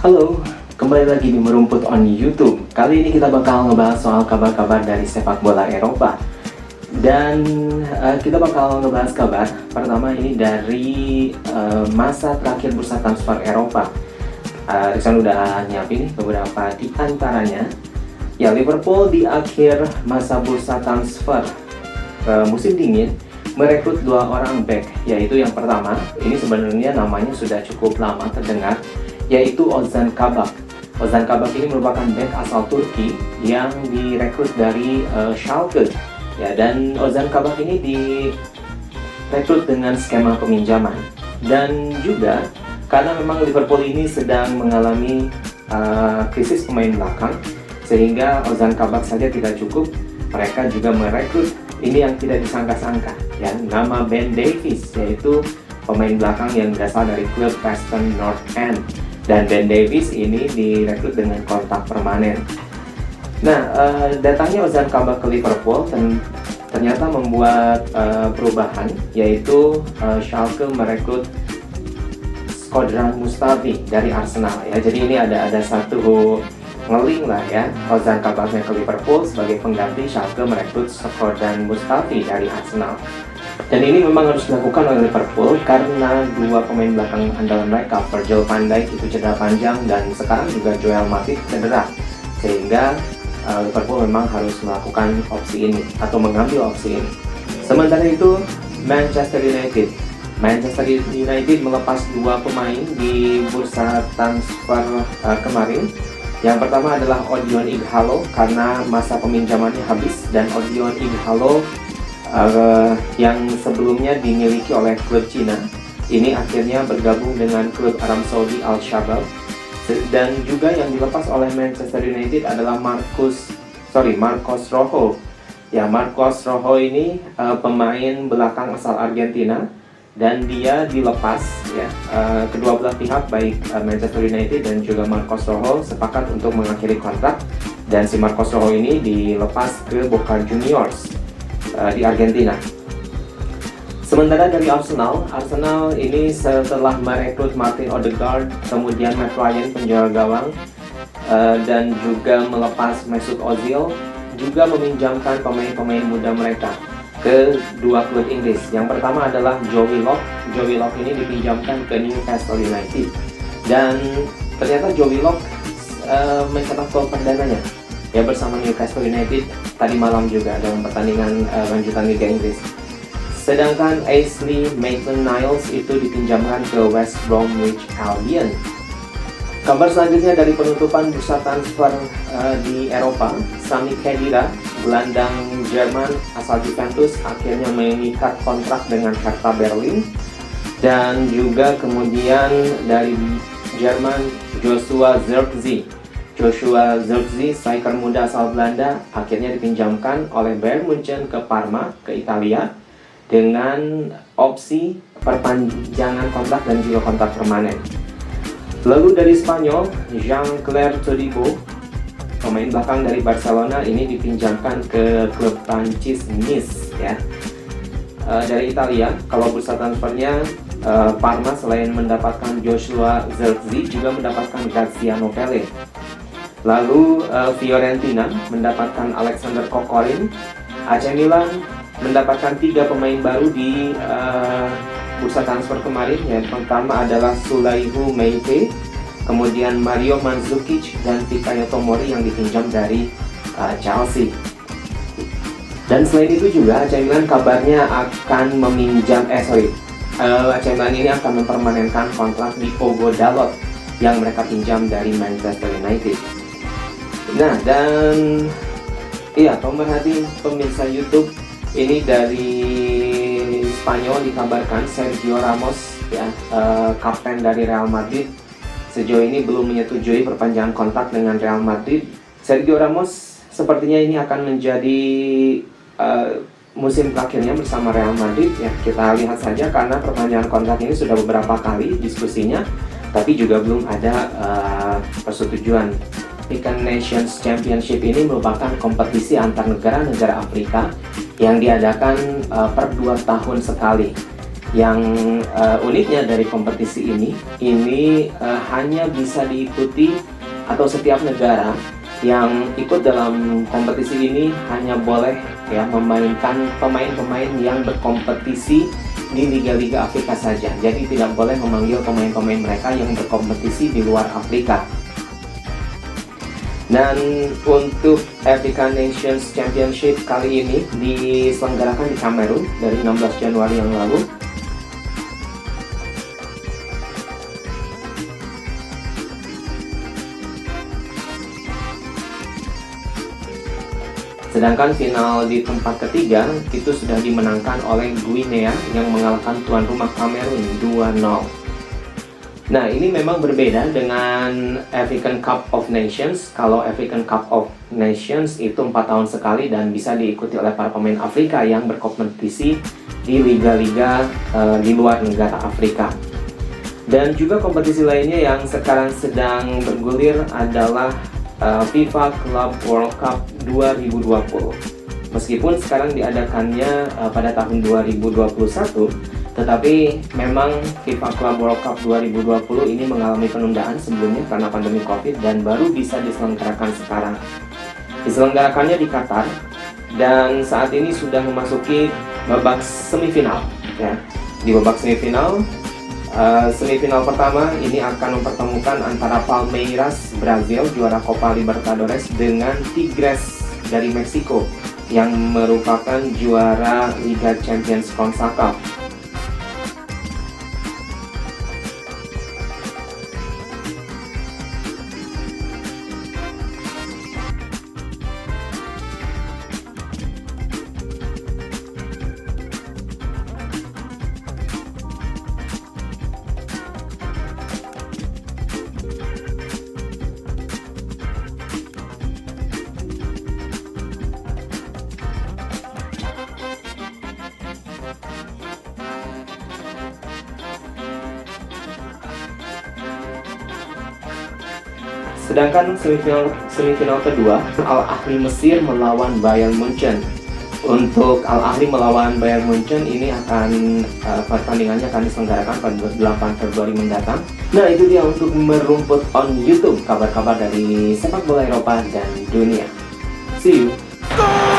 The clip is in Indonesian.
Halo, kembali lagi di Merumput on YouTube. Kali ini kita bakal ngebahas soal kabar-kabar dari sepak bola Eropa. Dan kita bakal ngebahas kabar pertama ini dari masa terakhir bursa transfer Eropa. Rizwan udah nyiapin beberapa di antaranya. Ya, Liverpool di akhir masa bursa transfer musim dingin merekrut 2 orang back, yaitu yang pertama, ini sebenarnya namanya sudah cukup lama terdengar, yaitu Ozan Kabak. Ozan Kabak ini merupakan back asal Turki yang direkrut dari Schalke. Ya, dan Ozan Kabak ini direkrut dengan skema peminjaman. Dan juga karena memang Liverpool ini sedang mengalami krisis pemain belakang, sehingga Ozan Kabak saja tidak cukup, mereka juga merekrut ini yang tidak disangka-sangka, ya, nama Ben Davies, yaitu pemain belakang yang berasal dari klub Preston North End. Dan Ben Davies ini direkrut dengan kontrak permanen. Nah, datangnya Ozan Kabak ke Liverpool ternyata membuat perubahan, yaitu Schalke merekrut Shkodran Mustafi dari Arsenal. Ya, jadi ini ada satu ngeling lah ya, Ozan Kabaknya ke Liverpool sebagai pengganti Schalke merekrut Shkodran Mustafi dari Arsenal. Dan ini memang harus dilakukan oleh Liverpool karena 2 pemain belakang andalan mereka, Virgil van Dijk itu cedera panjang dan sekarang juga Joel Matip cedera, sehingga Liverpool memang harus melakukan opsi ini atau mengambil opsi ini. Sementara itu Manchester United melepas 2 pemain di bursa transfer kemarin. Yang pertama adalah Odion Ighalo karena masa peminjamannya habis, dan Odion Ighalo yang sebelumnya dimiliki oleh klub Cina ini akhirnya bergabung dengan klub Arab Saudi Al-Shabaab. Dan juga yang dilepas oleh Manchester United adalah Marcos Rojo. Ya, Marcos Rojo ini pemain belakang asal Argentina, dan dia dilepas ya. Kedua belah pihak baik Manchester United dan juga Marcos Rojo sepakat untuk mengakhiri kontrak, dan si Marcos Rojo ini dilepas ke Boca Juniors di Argentina. Sementara dari Arsenal ini setelah merekrut Martin Odegaard, kemudian Matt Ryan penjaga gawang, dan juga melepas Mesut Ozil, juga meminjamkan pemain-pemain muda mereka ke 2 klub Inggris. Yang pertama adalah Joe Willock. Joe Willock ini dipinjamkan ke Newcastle United, dan ternyata Joe Willock mencetak gol perdananya ya bersama Newcastle United tadi malam juga dalam pertandingan lanjutan Liga Inggris. Sedangkan Ainsley Maitland-Niles itu dipinjamkan ke West Bromwich Albion. Kabar selanjutnya dari penutupan bursa transfer di Eropa, Sami Khedira, gelandang Jerman asal Juventus, akhirnya mengikat kontrak dengan Hertha Berlin. Dan juga kemudian dari Jerman, Joshua Zirkzee, striker muda asal Belanda, akhirnya dipinjamkan oleh Bayern Munchen ke Parma, ke Italia, dengan opsi perpanjangan kontrak dan juga kontrak permanen. Lalu dari Spanyol, Jean-Claire Todibo, pemain belakang dari Barcelona, ini dipinjamkan ke klub Prancis Nice ya. Dari Italia, kalau bursa transfernya, Parma selain mendapatkan Joshua Zirkzee juga mendapatkan Graziano Pelle. Lalu Fiorentina mendapatkan Alexander Kokorin. AC Milan mendapatkan 3 pemain baru di bursa transfer kemarin. Yang pertama adalah Sulaihu Meite, kemudian Mario Mandzukic dan Fikayo Tomori yang dipinjam dari Chelsea. Dan selain itu juga AC Milan kabarnya akan meminjam AC Milan ini akan mempermanenkan kontrak di Diogo Dalot yang mereka pinjam dari Manchester United. Nah, dan iya, pemerhati pemirsa YouTube, ini dari Spanyol dikabarkan Sergio Ramos ya, kapten dari Real Madrid, sejauh ini belum menyetujui perpanjangan kontrak dengan Real Madrid. Sergio Ramos sepertinya ini akan menjadi musim terakhirnya bersama Real Madrid ya. Kita lihat saja, karena perpanjangan kontrak ini sudah beberapa kali diskusinya, tapi juga belum ada persetujuan. Liga Nations Championship ini merupakan kompetisi antar negara-negara Afrika yang diadakan per 2 tahun sekali. Yang uniknya dari kompetisi ini hanya bisa diikuti atau setiap negara yang ikut dalam kompetisi ini hanya boleh ya memainkan pemain-pemain yang berkompetisi di liga-liga Afrika saja. Jadi tidak boleh memanggil pemain-pemain mereka yang berkompetisi di luar Afrika. Dan untuk Africa Nations Championship kali ini diselenggarakan di Kamerun dari 16 Januari yang lalu. Sedangkan final di tempat ketiga itu sudah dimenangkan oleh Guinea yang mengalahkan tuan rumah Kamerun 2-0. Nah, ini memang berbeda dengan African Cup of Nations. Kalau African Cup of Nations itu 4 tahun sekali dan bisa diikuti oleh para pemain Afrika yang berkompetisi di liga-liga di luar negara Afrika. Dan juga kompetisi lainnya yang sekarang sedang bergulir adalah FIFA Club World Cup 2020. Meskipun sekarang diadakannya pada tahun 2021, tetapi memang FIFA Club World Cup 2020 ini mengalami penundaan sebelumnya karena pandemi Covid dan baru bisa diselenggarakan sekarang. Diselenggarakannya di Qatar dan saat ini sudah memasuki babak semifinal. Ya. Di babak semifinal, semifinal pertama ini akan mempertemukan antara Palmeiras Brazil juara Copa Libertadores dengan Tigres dari Meksiko yang merupakan juara Liga Champions CONCACAF. Sedangkan semifinal kedua, Al Ahly Mesir melawan Bayern Munchen. Untuk Al Ahly melawan Bayern Munchen ini pertandingannya akan diselenggarakan pada 8 Februari mendatang. Nah, itu dia untuk Merumput on YouTube, kabar-kabar dari sepak bola Eropa dan dunia. See you.